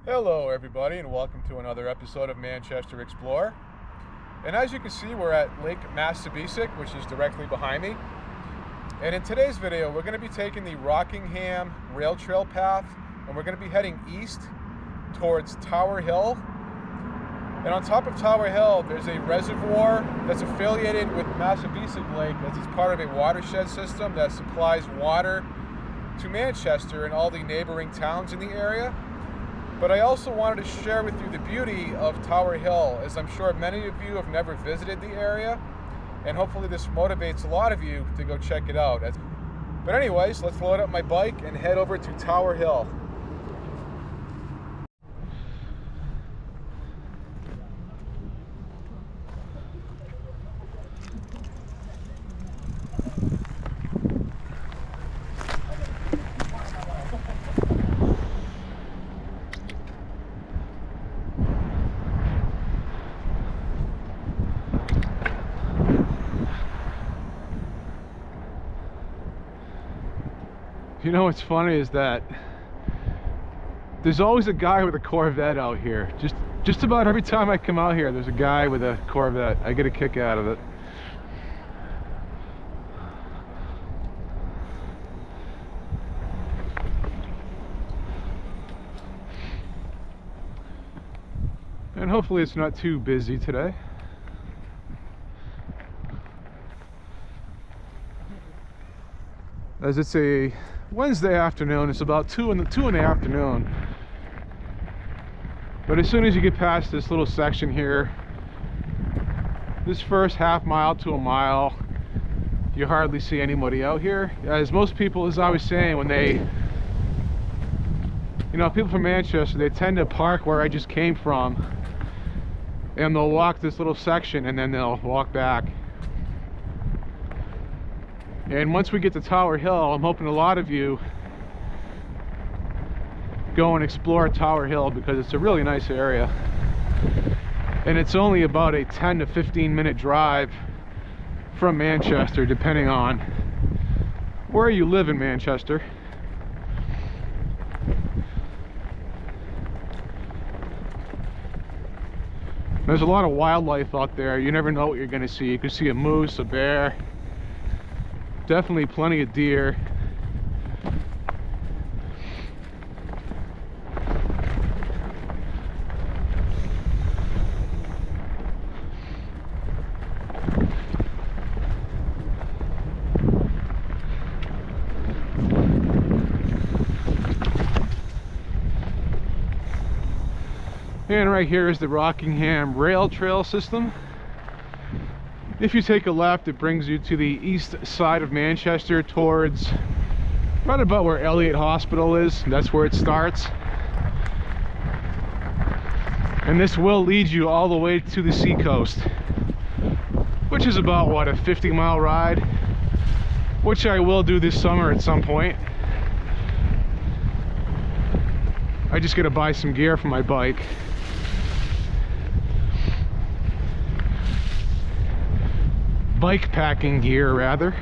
Hello everybody, and welcome to another episode of Manchester Explorer. And as you can see, we're at Lake Massabesic, which is directly behind me. And in today's video, we're going to be taking the Rockingham Rail Trail path, and we're going to be heading east towards Tower Hill. And on top of Tower Hill, there's a reservoir that's affiliated with Massabesic Lake, as it's part of a watershed system that supplies water to Manchester and all the neighboring towns in the area. But I also wanted to share with you the beauty of Tower Hill, as I'm sure many of you have never visited the area, and hopefully this motivates a lot of you to go check it out. But anyways, let's load up my bike and head over to Tower Hill. You know what's funny is that there's always a guy with a Corvette out here. Just about every time I come out here, there's a guy with a Corvette. I get a kick out of it. And hopefully it's not too busy today. As it's a Wednesday afternoon, it's about 2 in the afternoon. But as soon as you get past this little section here, this first half mile to a mile, you hardly see anybody out here. As most people, as I was saying, when they, people from Manchester, they tend to park where I just came from, and they'll walk this little section and then they'll walk back. And once we get to Tower Hill, I'm hoping a lot of you go and explore Tower Hill, because it's a really nice area. And it's only about a 10 to 15 minute drive from Manchester, depending on where you live in Manchester. There's a lot of wildlife out there. You never know what you're going to see. You could see a moose, a bear. Definitely plenty of deer. And right here is the Rockingham Rail Trail system. If you take a left, it brings you to the east side of Manchester towards right about where Elliott Hospital is. That's where it starts. And this will lead you all the way to the seacoast, which is about, what, a 50-mile ride, which I will do this summer at some point. I just gotta buy some gear for my bike. Bike packing gear, rather.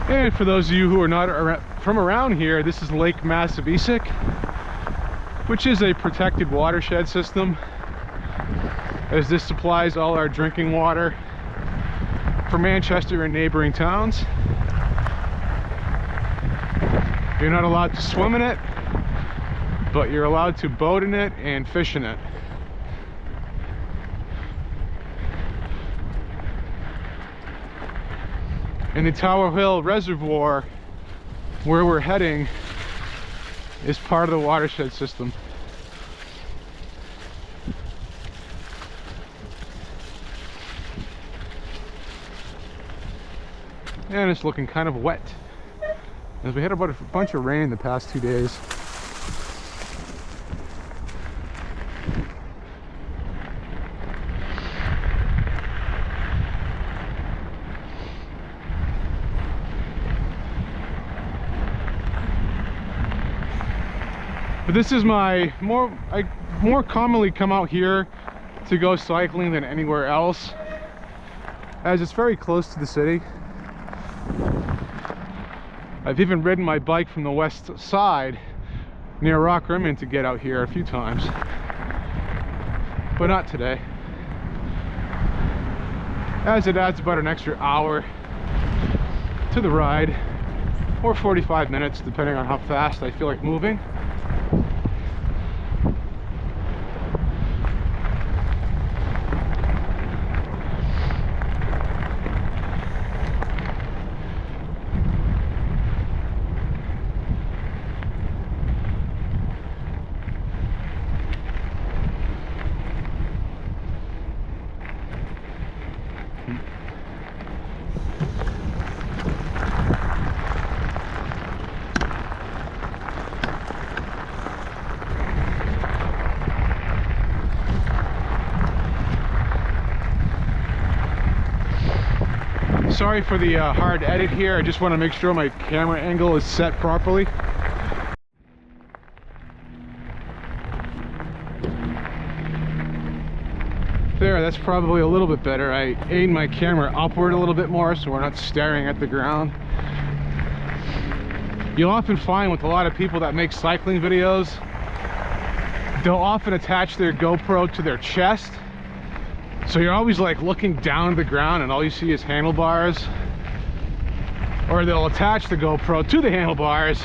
And for those of you who are not from around here, this is Lake Massabesic, which is a protected watershed system, as this supplies all our drinking water for Manchester and neighboring towns. You're not allowed to swim in it, but you're allowed to boat in it and fish in it. And the Tower Hill Reservoir, where we're heading, is part of the watershed system. And it's looking kind of wet, as we had about a bunch of rain the past 2 days. But this is my I more commonly come out here to go cycling than anywhere else, as it's very close to the city. I've even ridden my bike from the west side near Rockingham to get out here a few times, but not today, as it adds about an extra hour to the ride, or 45 minutes depending on how fast I feel like moving. Sorry for the hard edit here. I just want to make sure my camera angle is set properly. There, that's probably a little bit better. I aimed my camera upward a little bit more so we're not staring at the ground. You'll often find with a lot of people that make cycling videos, they'll often attach their GoPro to their chest. So you're always like looking down at the ground and all you see is handlebars. Or they'll attach the GoPro to the handlebars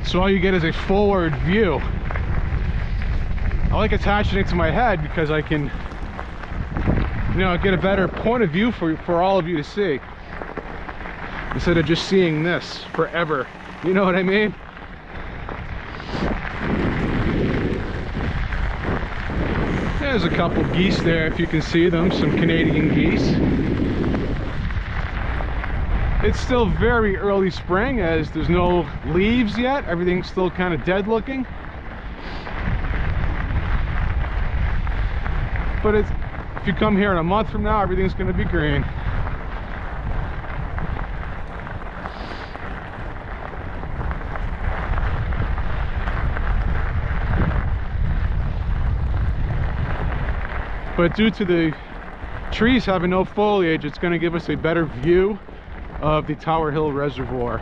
so all you get is a forward view. I like attaching it to my head because I can, you know, get a better point of view for all of you to see, instead of just seeing this forever. You know what I mean? There's a couple geese there if you can see them, some Canadian geese. It's still very early spring as there's no leaves yet. Everything's still kind of dead looking. But if you come here in a month from now, everything's going to be green. But due to the trees having no foliage, it's going to give us a better view of the Tower Hill Reservoir.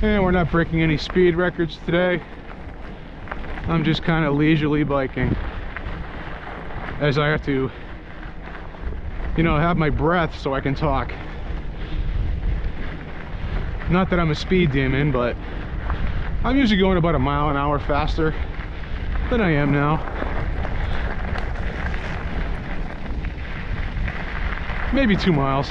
And we're not breaking any speed records today. I'm just kind of leisurely biking, as I have to, you know, have my breath so I can talk. Not that I'm a speed demon, but I'm usually going about a mile an hour faster than I am now. Maybe 2 miles.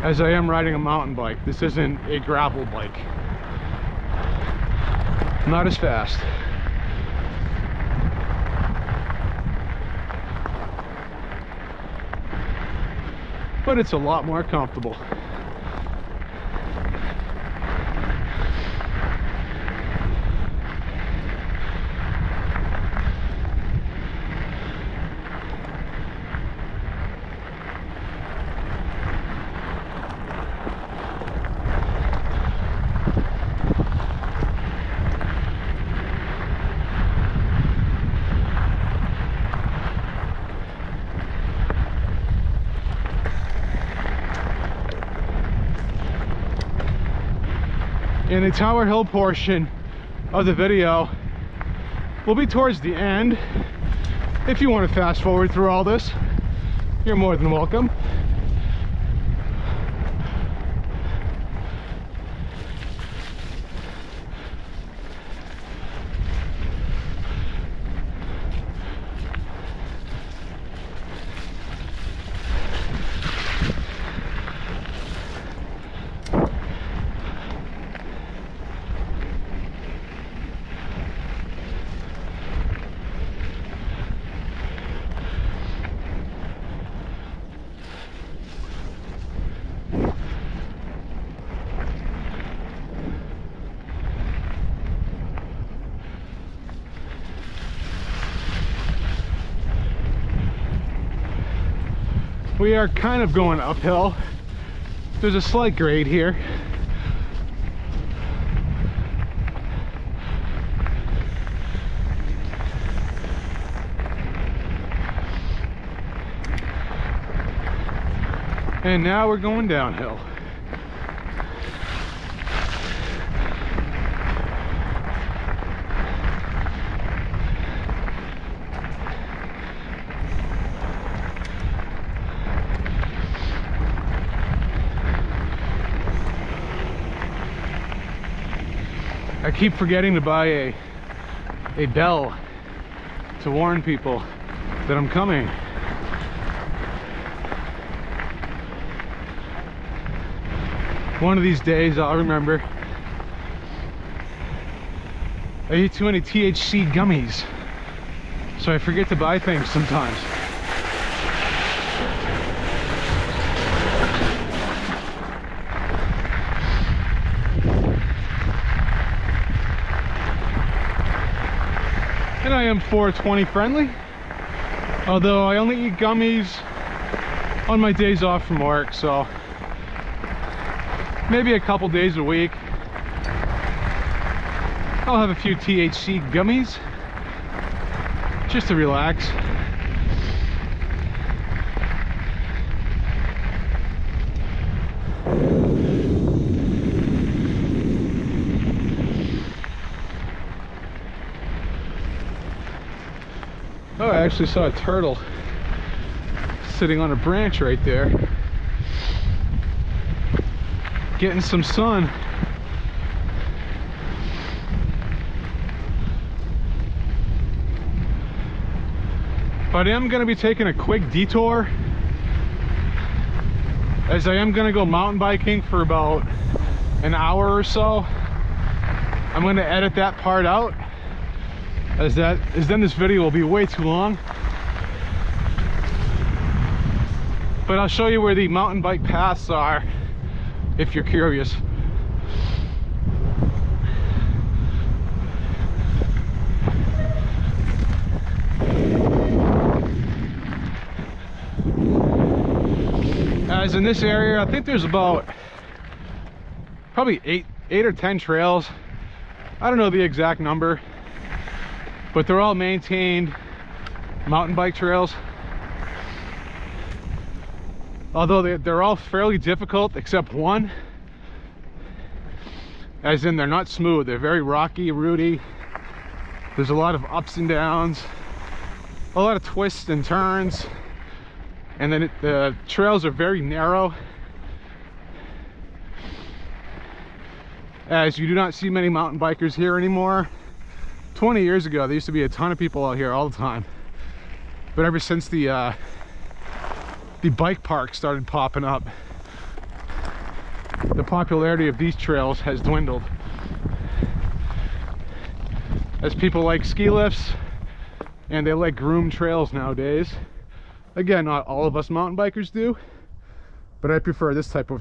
As I am riding a mountain bike. This isn't a gravel bike. Not as fast. But it's a lot more comfortable. And the Tower Hill portion of the video will be towards the end. If you want to fast forward through all this, you're more than welcome. We are kind of going uphill. There's a slight grade here. And now we're going downhill. I keep forgetting to buy a bell to warn people that I'm coming. One of these days I'll remember. I eat too many THC gummies, so I forget to buy things sometimes. And I am 420 friendly, although I only eat gummies on my days off from work, so maybe a couple days a week I'll have a few THC gummies just to relax. Oh, I actually saw a turtle sitting on a branch right there, getting some sun. But I am going to be taking a quick detour, as I am going to go mountain biking for about an hour or so. I'm going to edit that part out, as then this video will be way too long. But I'll show you where the mountain bike paths are if you're curious. As in this area, I think there's about probably eight or 10 trails. I don't know the exact number, but they're all maintained mountain bike trails. Although they're all fairly difficult except one. As in, they're not smooth. They're very rocky, rooty. There's a lot of ups and downs, a lot of twists and turns. And then the trails are very narrow, as you do not see many mountain bikers here anymore. 20 years ago, there used to be a ton of people out here all the time. But ever since the bike park started popping up, the popularity of these trails has dwindled, as people like ski lifts and they like groomed trails nowadays. Again, not all of us mountain bikers do, but I prefer this type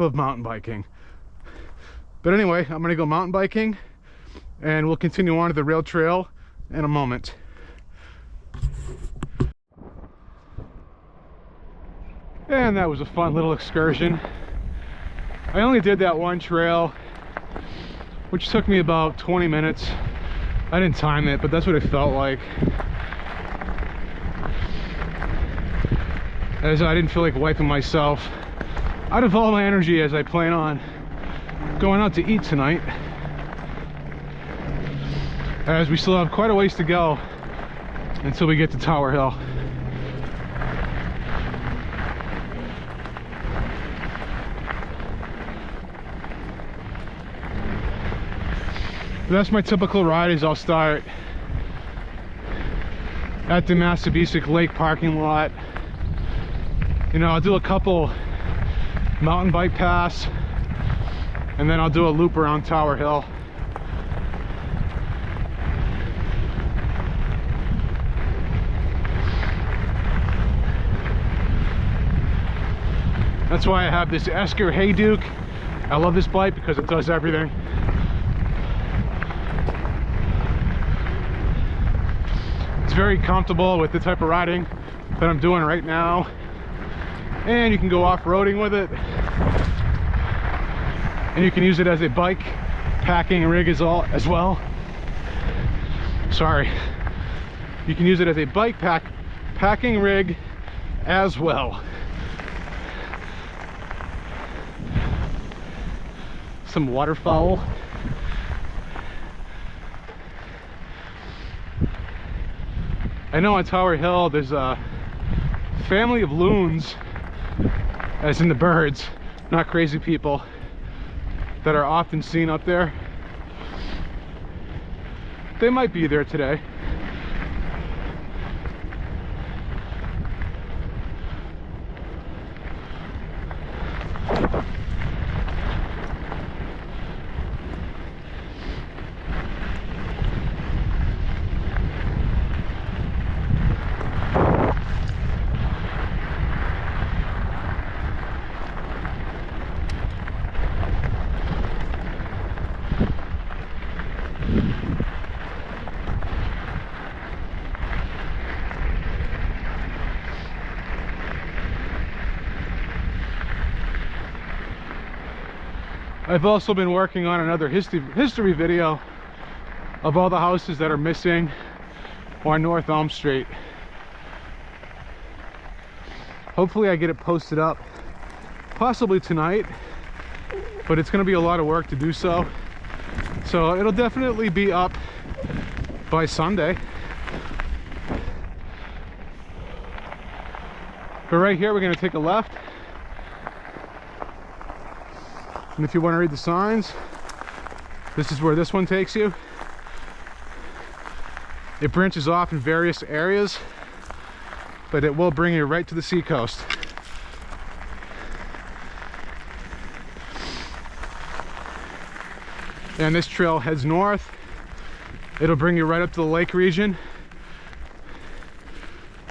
of mountain biking. But anyway, I'm gonna go mountain biking, and we'll continue on to the rail trail in a moment. And that was a fun little excursion. I only did that one trail, which took me about 20 minutes. I didn't time it, but that's what it felt like, as I didn't feel like wiping myself out of all my energy as I plan on going out to eat tonight, as we still have quite a ways to go until we get to Tower Hill. That's my typical ride. Is I'll start at the Massabesic Lake parking lot. You know, I'll do a couple mountain bike paths, and then I'll do a loop around Tower Hill. That's why I have this Esker Hayduke. I love this bike because it does everything. It's very comfortable with the type of riding that I'm doing right now. and you can go off-roading with it, and you can use it as a bike packing rig as well. Sorry, you can use it as a bike packing rig as well. Some waterfowl. I know on Tower Hill there's a family of loons, as in the birds, not crazy people, that are often seen up there. They might be there today. I've also been working on another history video of all the houses that are missing on North Elm Street. Hopefully I get it posted up possibly tonight, but it's going to be a lot of work to do so. So it'll definitely be up by Sunday. But right here we're going to take a left. And if you want to read the signs, this is where this one takes you. It branches off in various areas, but it will bring you right to the seacoast. And this trail heads north. It'll bring you right up to the lake region,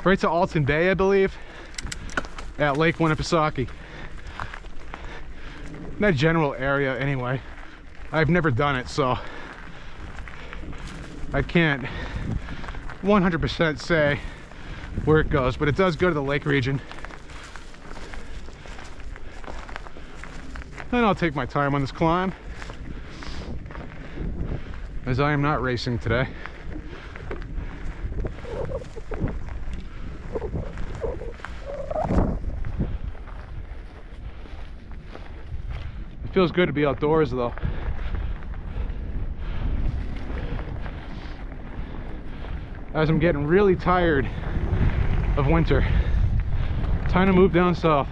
right to Alton Bay, I believe, at Lake Massabesic. That general area anyway. I've never done it, so I can't 100% say where it goes, but it does go to the lake region. And I'll take my time on this climb, as I am not racing today. It feels good to be outdoors though. As I'm getting really tired of winter. Time to move down south.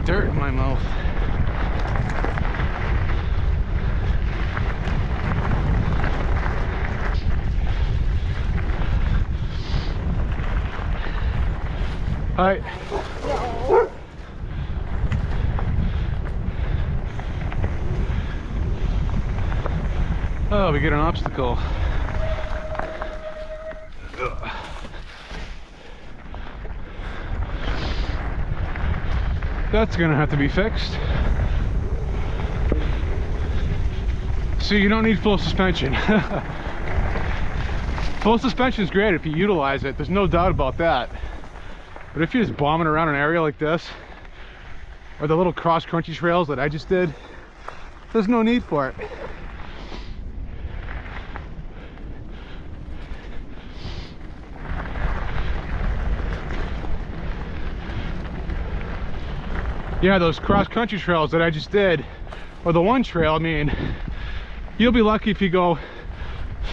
Dirt in my mouth. Hi. Oh, we get an obstacle. That's gonna have to be fixed. So you don't need full suspension. Full suspension is great if you utilize it, there's no doubt about that. But if you're just bombing around an area like this, or the little cross-country trails that I just did, there's no need for it. Yeah, those cross-country trails that I just did, or the one trail, I mean, you'll be lucky if you go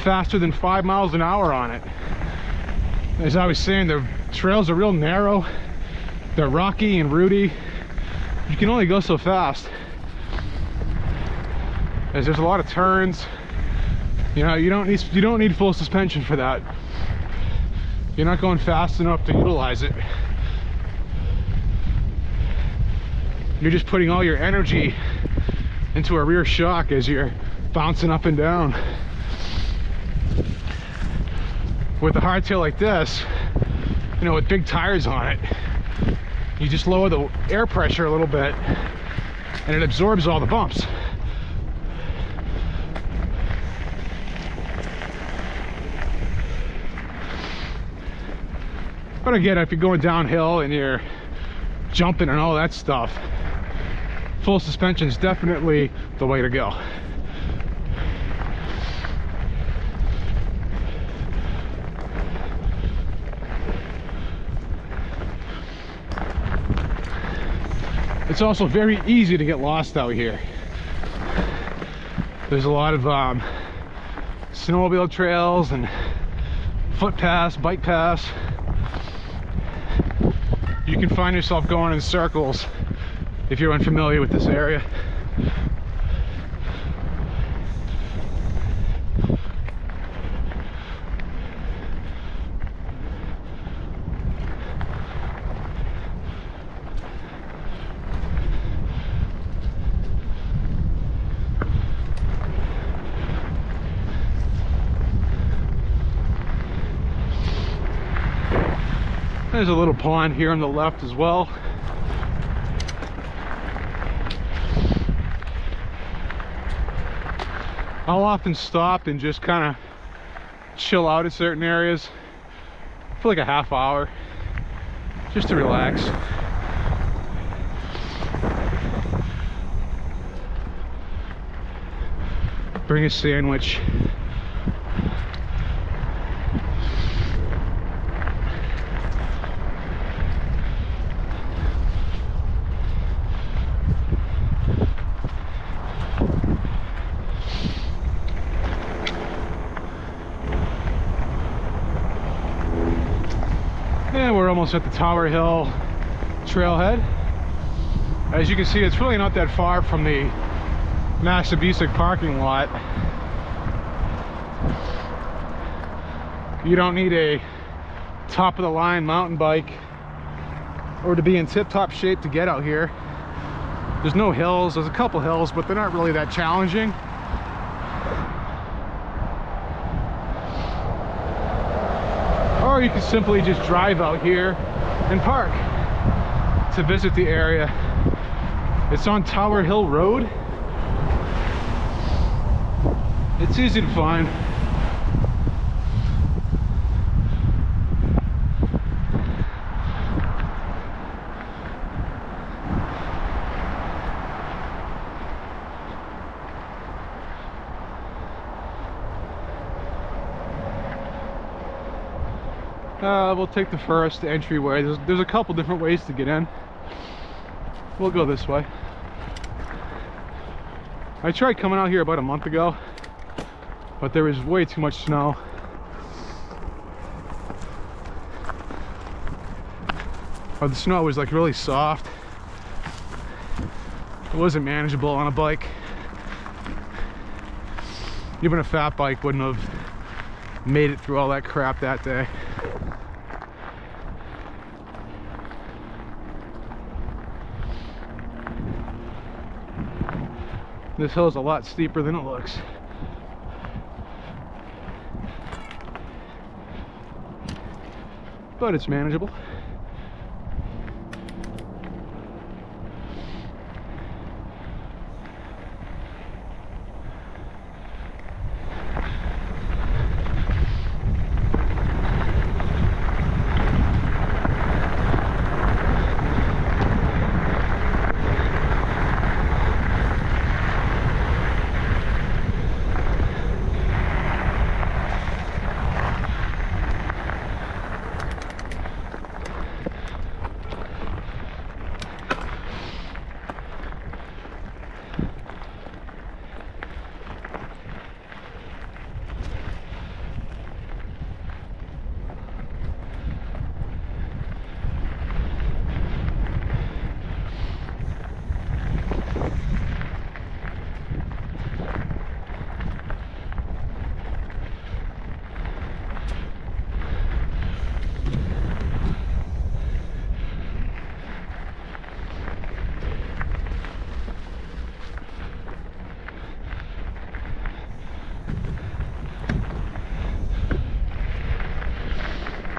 faster than 5 miles an hour on it. As I was saying, the trails are real narrow, they're rocky and rooty. You can only go so fast, as there's a lot of turns. You know, you don't need full suspension for that. you're not going fast enough to utilize it. You're just putting all your energy into a rear shock as you're bouncing up and down. With a hardtail like this, you know, with big tires on it, you just lower the air pressure a little bit and it absorbs all the bumps. But again, if you're going downhill and you're jumping and all that stuff, full suspension is definitely the way to go. It's also very easy to get lost out here. There's a lot of snowmobile trails and footpaths, bike paths. You can find yourself going in circles if you're unfamiliar with this area. There's a little pond here on the left as well. I'll often stop and just kind of chill out at certain areas for like a half hour, just to relax. Bring a sandwich. And we're almost at the Tower Hill trailhead. As you can see, it's really not that far from the Massabesic parking lot. You don't need a top-of-the-line mountain bike or to be in tip-top shape to get out here. There's no hills. There's a couple hills, but they're not really that challenging. Or you can simply just drive out here and park to visit the area. It's on Tower Hill Road. It's easy to find. We'll take the first entryway. There's a couple different ways to get in. We'll go this way. I tried coming out here about a month ago, but there was way too much snow. Or the snow was like really soft. It wasn't manageable on a bike. Even a fat bike wouldn't have made it through all that crap that day. This hill is a lot steeper than it looks. But it's manageable.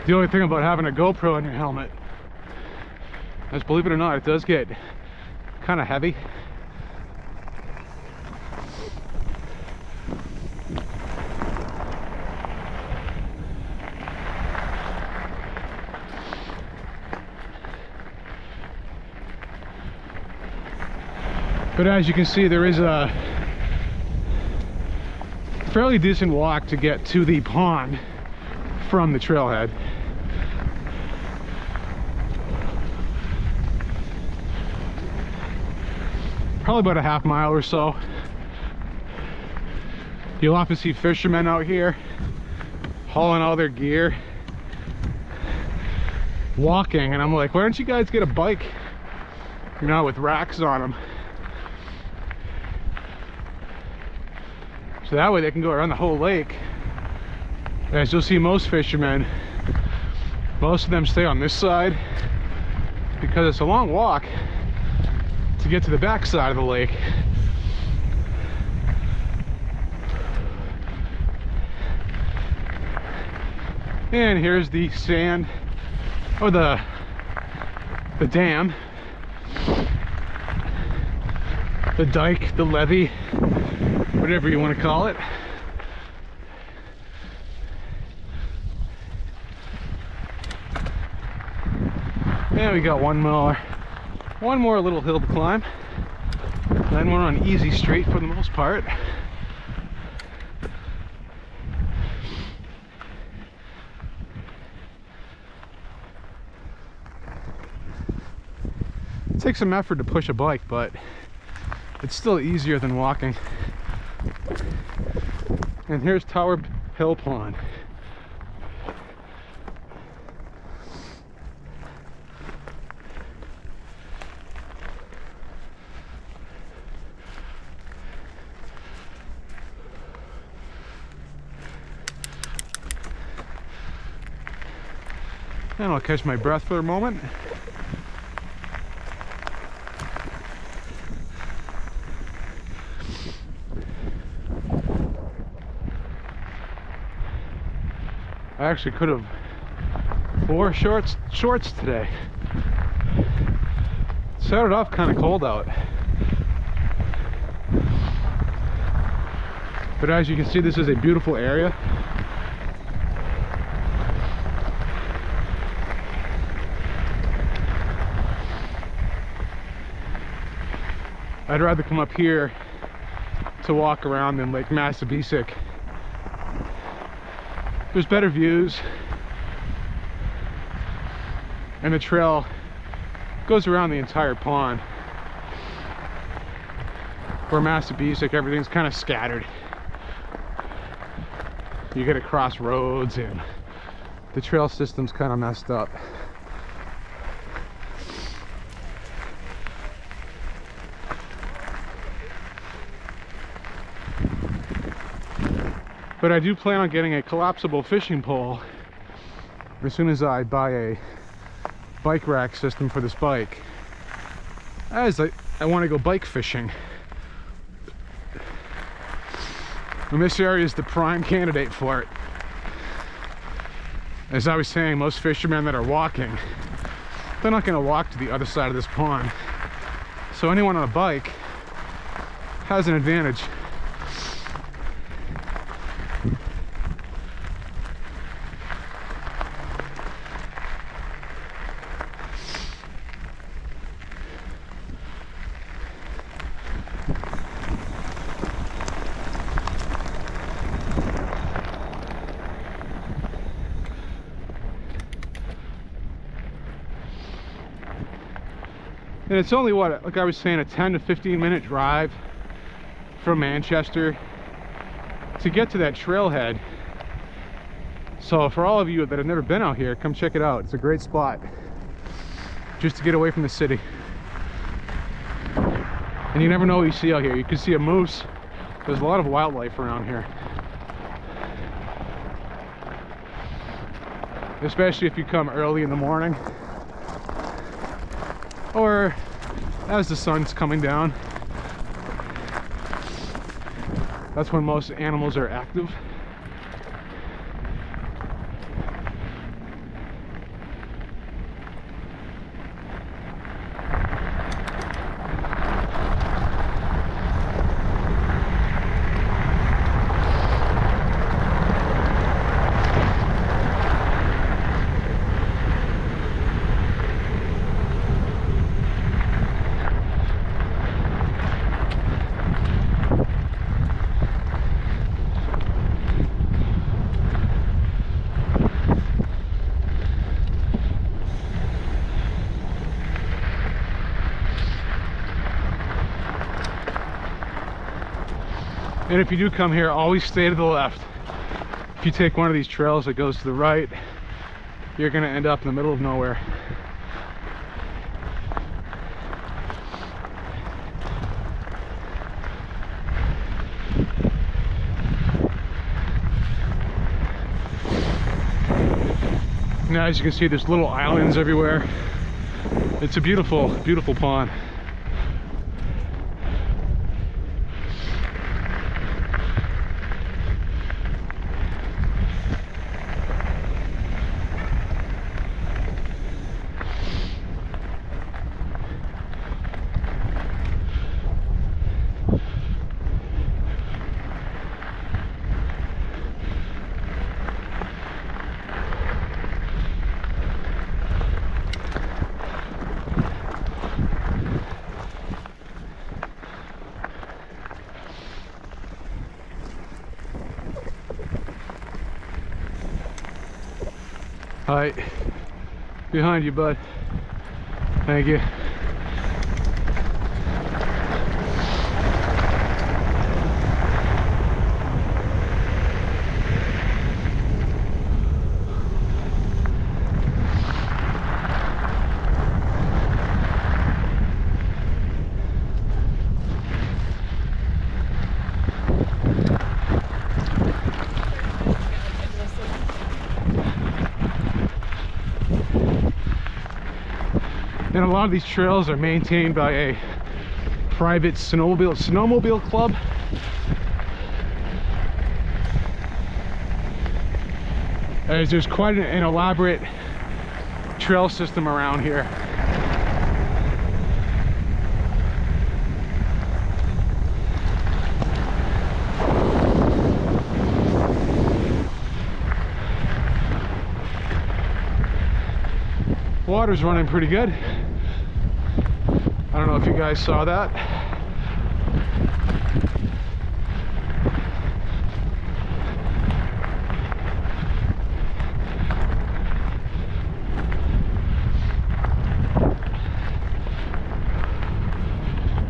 The only thing about having a GoPro on your helmet is, believe it or not, it does get kind of heavy. But as you can see, there is a fairly decent walk to get to the pond from the trailhead. Probably about a half mile or so. You'll often see fishermen out here hauling all their gear, walking, and I'm like, why don't you guys get a bike, you know, with racks on them? So that way they can go around the whole lake. As you'll see, most fishermen, most of them stay on this side because it's a long walk to get to the back side of the lake. And here's the sand, or the dam, the dike, the levee, whatever you want to call it. And we got one more little hill to climb. Then we're on easy street for the most part. It takes some effort to push a bike, but it's still easier than walking. And here's Tower Hill Pond. And I'll catch my breath for a moment. I actually could have wore shorts today. It started off kind of cold out, but as you can see, this is a beautiful area. I'd rather come up here to walk around than Lake Massabesic. There's better views, and the trail goes around the entire pond. Where Massabesic, everything's kind of scattered. You get across roads and the trail system's kind of messed up. But I do plan on getting a collapsible fishing pole as soon as I buy a bike rack system for this bike, as I want to go bike fishing. And this area is the prime candidate for it. As I was saying, most fishermen that are walking, they're not going to walk to the other side of this pond. So anyone on a bike has an advantage. And it's only, what, like I was saying, a 10 to 15 minute drive from Manchester to get to that trailhead. So for all of you that have never been out here, come check it out. It's a great spot just to get away from the city. And you never know what you see out here. You can see a moose. There's a lot of wildlife around here, especially if you come early in the morning or as the sun's coming down. That's when most animals are active. And if you do come here, always stay to the left. If you take one of these trails that goes to the right, you're gonna end up in the middle of nowhere. Now, as you can see, there's little islands everywhere. It's a beautiful, beautiful pond. Hi, behind you, bud. Thank you. And a lot of these trails are maintained by a private snowmobile club. As there's quite an elaborate trail system around here. Water's running pretty good. I don't know if you guys saw that.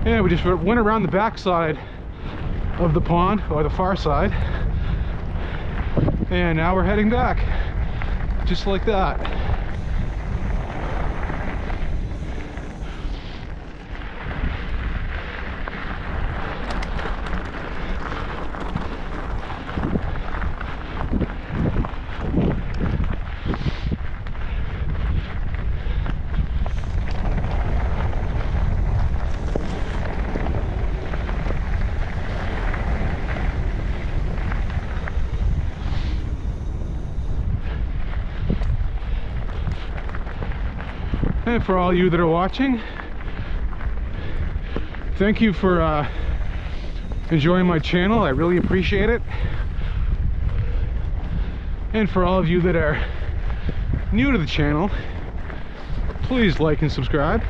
Yeah, we just went around the back side of the pond, or the far side, and now we're heading back, just like that. And for all you that are watching, thank you for enjoying my channel. I really appreciate it. And for all of you that are new to the channel, please like and subscribe.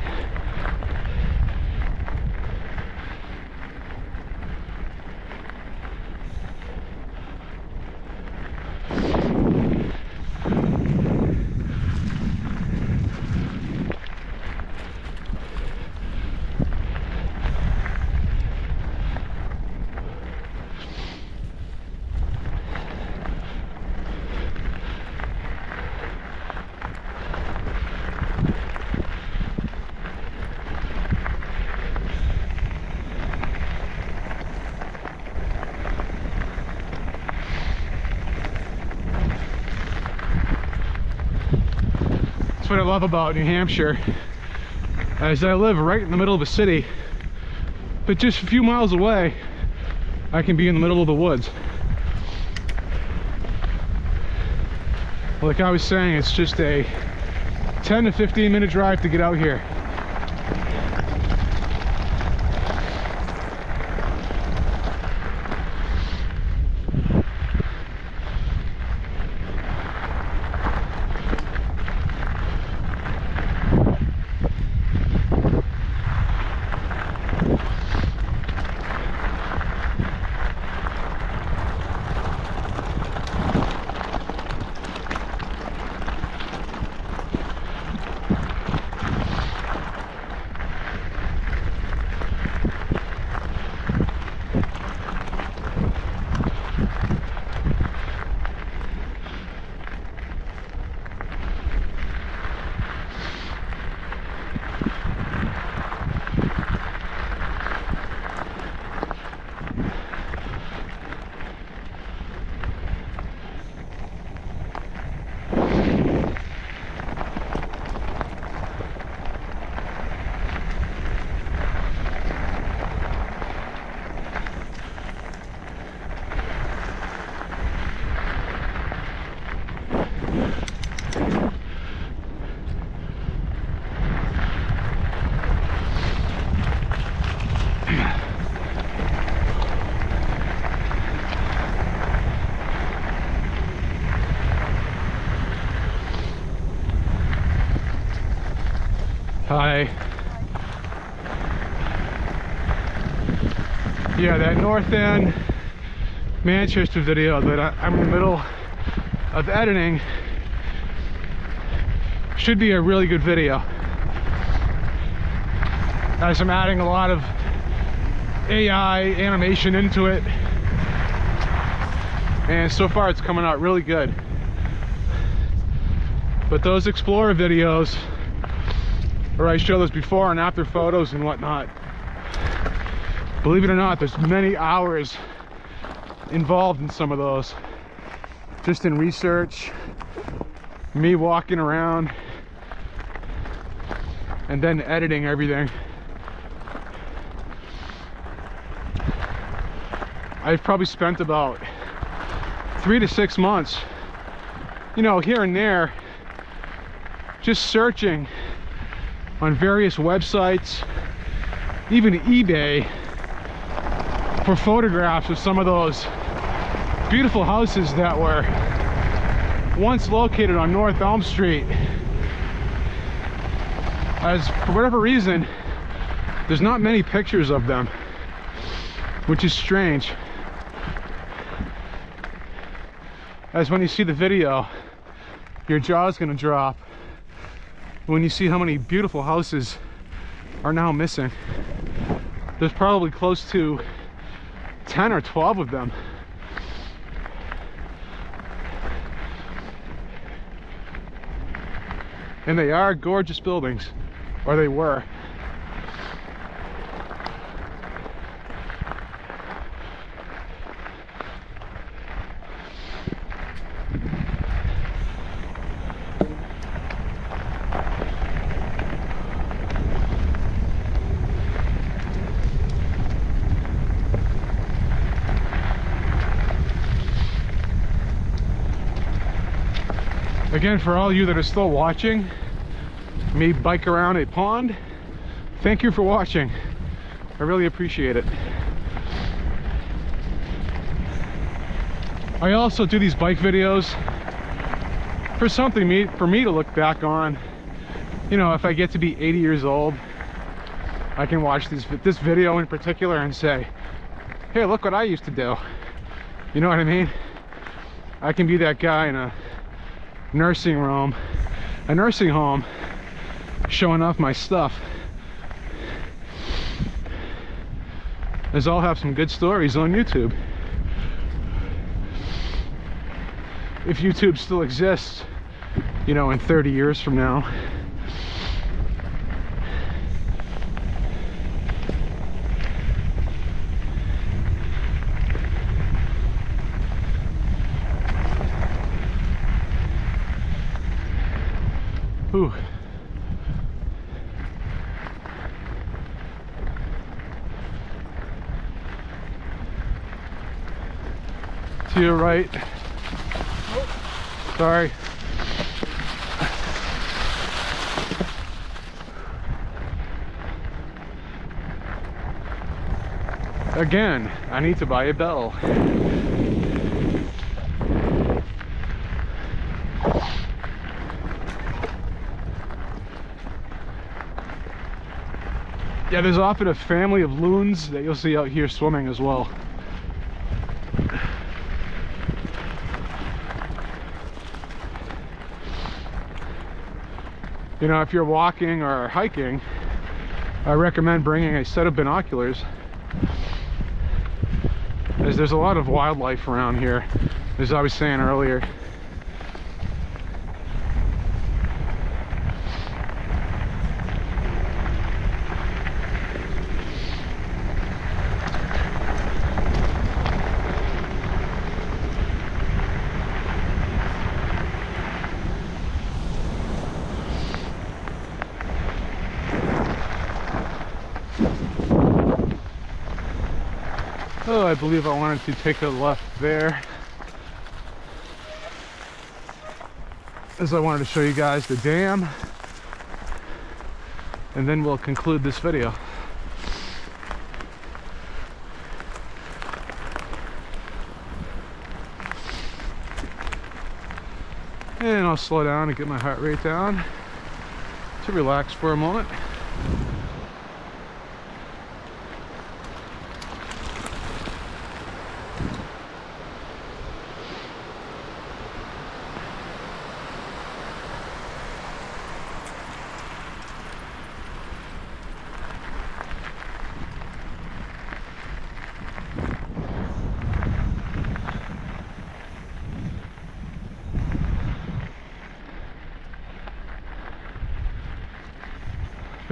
That's what I love about New Hampshire, as I live right in the middle of a city, but just a few miles away I can be in the middle of the woods. Like I was saying, it's just a 10 to 15 minute drive to get out here. Hi. Yeah, that North End Manchester video that I'm in the middle of editing should be a really good video, as I'm adding a lot of AI animation into it, and so far it's coming out really good. But those Explorer videos, where I show those before and after photos and whatnot, believe it or not, there's many hours involved in some of those, just in research, me walking around, and then editing everything. I've probably spent about 3 to 6 months, you know, here and there, just searching on various websites, even eBay, for photographs of some of those beautiful houses that were once located on North Elm Street. As for whatever reason, there's not many pictures of them, which is strange. As when you see the video, your jaw's gonna drop when you see how many beautiful houses are now missing. There's probably close to 10 or 12 of them. And they are gorgeous buildings, or they were. Again, for all you that are still watching me bike around a pond, thank you for watching. I really appreciate it. I also do these bike videos for something for me to look back on. You know, if I get to be 80 years old, I can watch this video in particular and say, hey, look what I used to do. You know what I mean? I can be that guy in a nursing home, showing off my stuff. As I'll have some good stories on YouTube, if YouTube still exists, you know, in 30 years from now. Ooh. To your right. Oh. Sorry. Again, I need to buy a bell. Yeah, there's often a family of loons that you'll see out here swimming as well. You know, if you're walking or hiking, I recommend bringing a set of binoculars, as there's a lot of wildlife around here, as I was saying earlier. Oh, I believe I wanted to take a left there, as I wanted to show you guys the dam, and then we'll conclude this video. And I'll slow down and get my heart rate down. to relax for a moment.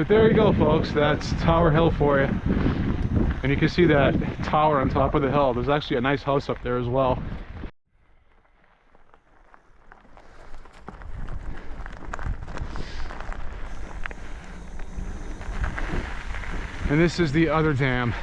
But there you go, folks. That's Tower Hill for you. And you can see that tower on top of the hill. There's actually a nice house up there as well. And this is the other dam.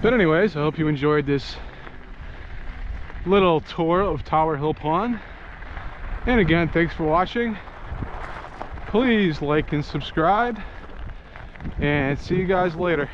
But anyways, I hope you enjoyed this little tour of Tower Hill Pond. And again, thanks for watching. Please like and subscribe, and see you guys later.